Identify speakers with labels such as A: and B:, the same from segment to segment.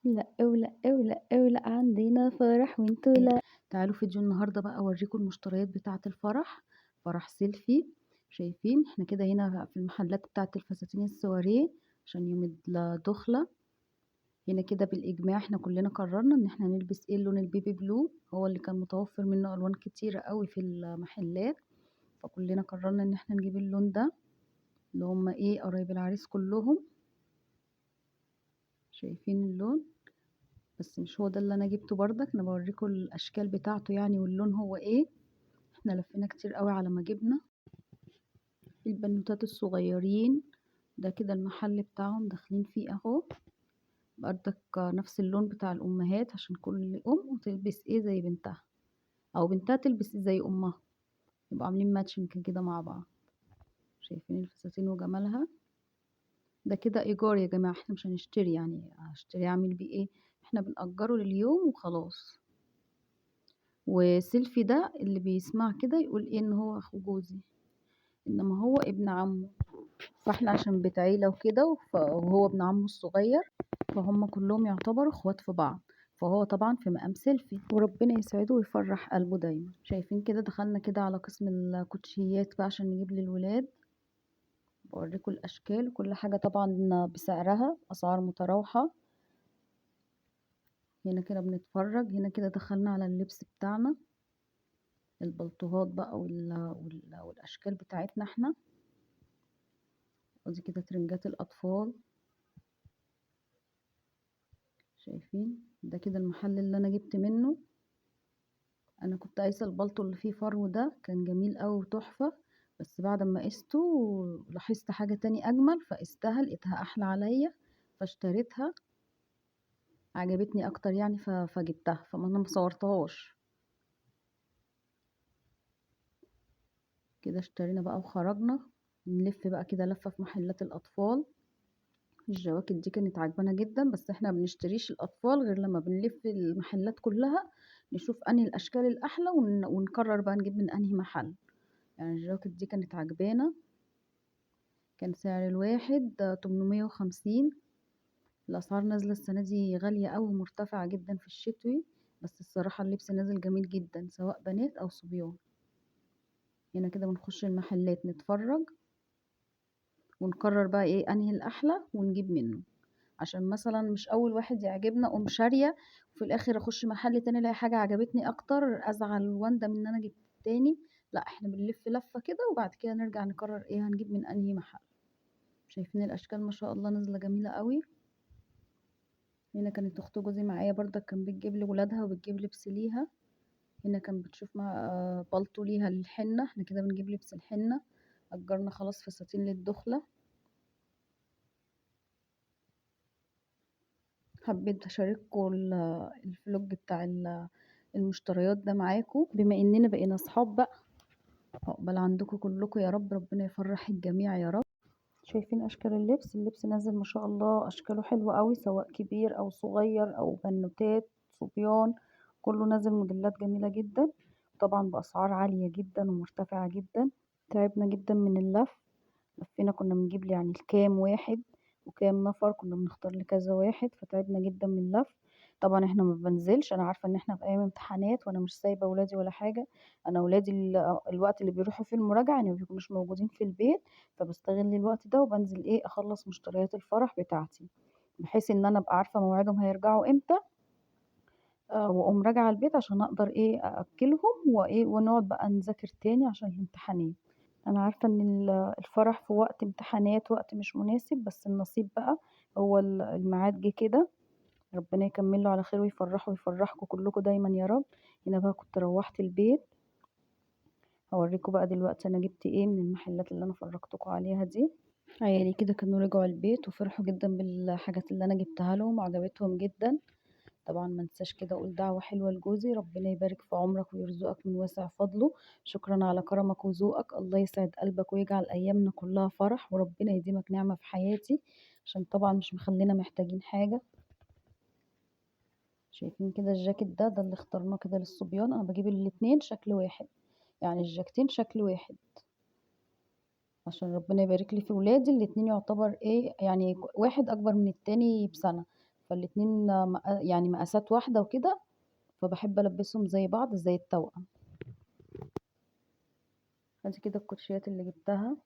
A: لأ ولأ ولأ ولأ عندنا فرح وانتوا لأ. تعالوا فيديو النهارده بقى اوريكم المشتريات بتاعة الفرح. فرح سيلفي. شايفين احنا كده هنا في المحلات بتاعة الفساتين السواريه عشان يوم الدخلة. هنا كده بالاجماع احنا كلنا قررنا ان احنا نلبس ايه اللون البيبي بلو، هو اللي كان متوفر منه الوان كتيرة قوي في المحلات، فكلنا قررنا ان احنا نجيب اللون ده اللي هم ايه قرايب العريس كلهم. شايفين اللون؟ بس مش هو ده اللي انا جبته برضك، انا بوريكم الاشكال بتاعته يعني واللون هو ايه. احنا لفينا كتير قوي على ما جبنا البنوتات الصغيرين. ده كده المحل بتاعهم داخلين فيه اهو، برضك نفس اللون بتاع الامهات عشان كل ام تلبس ايه زي بنتها او بنتها تلبس زي امها، يبقوا عاملين ماتشنج كده مع بعض. شايفين الفساتين وجمالها؟ ده كده ايجار يا جماعه، احنا مش هنشتري، يعني هشتري اعمل بيه ايه؟ احنا بنأجره لليوم وخلاص. وسيلفي ده اللي بيسمع كده يقول ايه ان هو اخو جوزي، انما هو ابن عمه، فاحنا عشان بيت عيلة وكده وهو ابن عمه الصغير، فهم كلهم يعتبروا اخوات في بعض، فهو طبعا في مقام سيلفي وربنا يسعده ويفرح قلبه دايما. شايفين كده دخلنا كده على قسم الكوتشيات بقى عشان نجيب للولاد. بوريكم الاشكال وكل حاجة طبعا بسعرها، اسعار متراوحة. هنا كده بنتفرج، هنا كده دخلنا على اللبس بتاعنا، البلطوهات بقى والاشكال بتاعتنا احنا. ودي كده ترنجات الاطفال. شايفين؟ ده كده المحل اللي انا جبت منه. انا كنت قايسه البلطو اللي فيه فرو ده، كان جميل قوي وتحفه، بس بعد ما قسته لاحظت حاجه تاني اجمل، فقستها لقيتها احلى عليا فاشتريتها، عجبتني اكتر يعني فجبتها، فما انا مصورتهاش. كده اشترينا بقى وخرجنا نلف بقى كده لفه في محلات الاطفال. الجواكت دي كانت عاجبانا جدا، بس احنا بنشتريش الاطفال غير لما بنلف المحلات كلها نشوف انهي الاشكال الاحلى ونقرر بقى نجيب من انهي محل. يعني الجواكت دي كانت عاجبانا، كان سعر الواحد 850. الاسعار نازله السنه دي غاليه قوي ومرتفعه جدا في الشتوي، بس الصراحه اللبس نازل جميل جدا سواء بنات او صبيان. هنا كده بنخش المحلات نتفرج ونقرر بقى ايه انهي الاحلى ونجيب منه، عشان مثلا مش اول واحد يعجبنا اقوم شاريه وفي الاخر اخش محل تاني الاقي حاجه عجبتني اكتر ازعل واندم ان انا جبت تاني. لا احنا بنلف لفه كده وبعد كده نرجع نقرر ايه هنجيب من انهي محل. شايفين الاشكال ما شاء الله نازله جميله قوي. هنا كانت اخت جوزي معايا برضه، كان بتجيب لولادها وبتجيب لبس ليها. هنا كان بتشوف مع بالطو ليها للحنه، احنا كده بنجيب لبس الحنه. اجرنا خلاص فساتين للدخله. حبيت اشارككم الفلوج بتاع المشتريات ده معاكم بما اننا بقينا اصحاب بقى. عقبال عندكم كلكم يا رب، ربنا يفرح الجميع يا رب. شايفين اشكال اللبس؟ اللبس نازل ما شاء الله اشكاله حلوه قوي، سواء كبير او صغير او بنوتات صبيان، كله نازل موديلات جميله جدا، طبعا باسعار عاليه جدا ومرتفعه جدا. تعبنا جدا من اللف، لفينا كنا بنجيب لي يعني الكام واحد وكام نفر، كنا بنختار لكذا واحد، فتعبنا جدا من اللف. طبعا احنا ما بنزلش، انا عارفه ان احنا في ايام امتحانات وانا مش سايبه ولادي ولا حاجه. انا ولادي الوقت اللي بيروحوا فيه المراجعه يعني ما بيكونوش موجودين في البيت، فبستغل الوقت ده وبنزل ايه اخلص مشتريات الفرح بتاعتي، بحيث ان انا ابقى عارفه موعدهم هيرجعوا امتى. واقوم راجعه البيت عشان اقدر ايه ااكلهم وايه ونقعد بقى نذاكر تاني عشان الامتحانات. انا عارفة ان الفرح في وقت امتحانات وقت مش مناسب، بس النصيب بقى، هو الميعاد جه كده، ربنا يكمله على خير ويفرحه ويفرحكم كلكم دايما يا رب. هنا بقى كنت روحت البيت، هوريكم بقى دلوقتي انا جبت ايه من المحلات اللي انا فرجتكم عليها دي. عيالي كده كانوا رجعوا البيت وفرحوا جدا بالحاجات اللي انا جبتها لهم وعجبتهم جدا. طبعا ما انساش كده اقول دعوة حلوة لجوزي، ربنا يبارك في عمرك ويرزقك من واسع فضله. شكرا على كرمك وذوقك، الله يسعد قلبك ويجعل ايامنا كلها فرح، وربنا يديمك نعمة في حياتي، عشان طبعا مش مخلينا محتاجين حاجة. شايفين كده الجاكيت ده اللي اخترناه كده للصبيان، انا بجيب الاتنين شكل واحد، يعني الجاكيتين شكل واحد، عشان ربنا يبارك لي في ولادي الاتنين يعتبر ايه يعني واحد اكبر من التاني بسنة، فالاتنين يعني مقاسات واحدة وكده، فبحب البسهم زي بعض زي التوأم. ادي كده الكوتشيات اللي جبتها.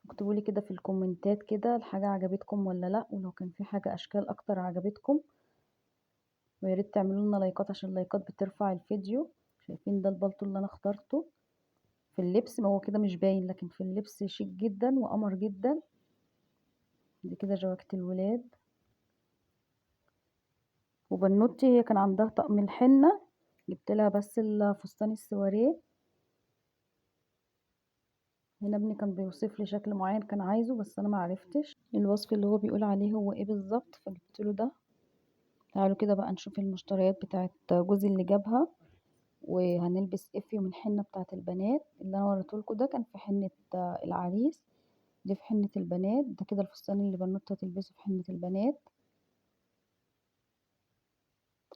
A: اكتبولي كده في الكومنتات كده الحاجة عجبتكم ولا لا، ولو كان في حاجة اشكال اكتر عجبتكم، وياريت تعملوا لنا لايكات عشان اللايكات بترفع الفيديو. شايفين ده البلطو اللي انا اخترته في اللبس، ما هو كده مش باين، لكن في اللبس شيك جدا وقمر جدا. دي كده جواكت الولاد. وبنوتي هي كان عندها طقم الحنة، جبت لها بس الفستان السواريه. هنا ابني كان بيوصف لي شكل معين كان عايزه، بس انا ما عرفتش الوصف اللي هو بيقول عليه هو ايه بالظبط، فجبت له ده. تعالوا كده بقى نشوف المشتريات بتاعت جوزي اللي جابها. وهنلبس افيو من حنة بتاعت البنات اللي انا وريتهولكوا، ده كان في حنة العريس، دي في حنة البنات. ده كده الفستان اللي بنوتة تلبسه في حنة البنات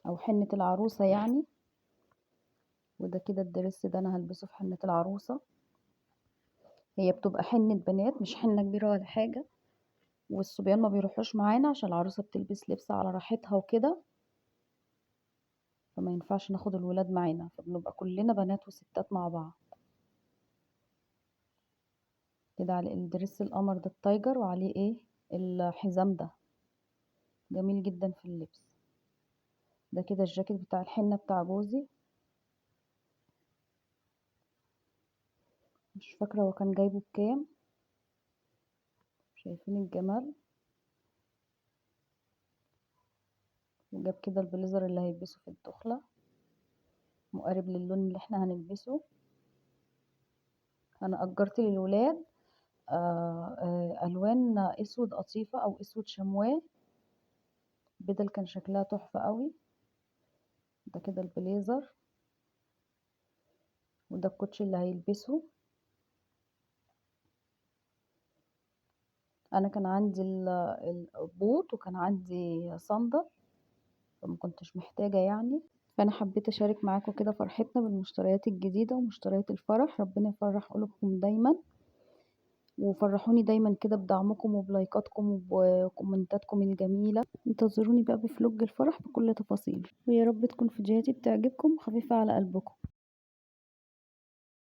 A: او حنة العروسة يعني. وده كده الدرس ده انا هلبسه في حنة العروسة. هي بتبقى حنة بنات مش حنة كبيرة ولا حاجة، والصبيان ما بيروحوش معانا عشان العروسة بتلبس لبس على راحتها وكده، فما ينفعش ناخد الولاد معانا، فبنبقى كلنا بنات وستات مع بعض. كده على الدرس القمر ده التايجر، وعليه ايه الحزام ده، جميل جدا في اللبس. ده كده الجاكيت بتاع الحنة بتاع جوزي، مش فاكرة هو كان جايبه بكام. شايفين الجمال. وجاب كده البليزر اللي هيلبسه في الدخلة، مقارب للون اللي احنا هنلبسه. انا اجرت للولاد الوان اسود قطيفة او اسود شمواه، بدل كان شكلها تحفة قوي. ده كده البليزر، وده الكوتشي اللي هيلبسه. انا كان عندي البوت وكان عندي صندل، فما كنتش محتاجة يعني. فانا حبيت اشارك معاكم كده فرحتنا بالمشتريات الجديدة ومشتريات الفرح. ربنا يفرح قلوبكم دايما، وفرحوني دايما كده بدعمكم وبلايكاتكم وكومنتاتكم الجميلة. انتظروني بقى بفلوج الفرح بكل تفاصيله، ويا رب تكون فيديوهاتي بتعجبكم خفيفة على قلبكم.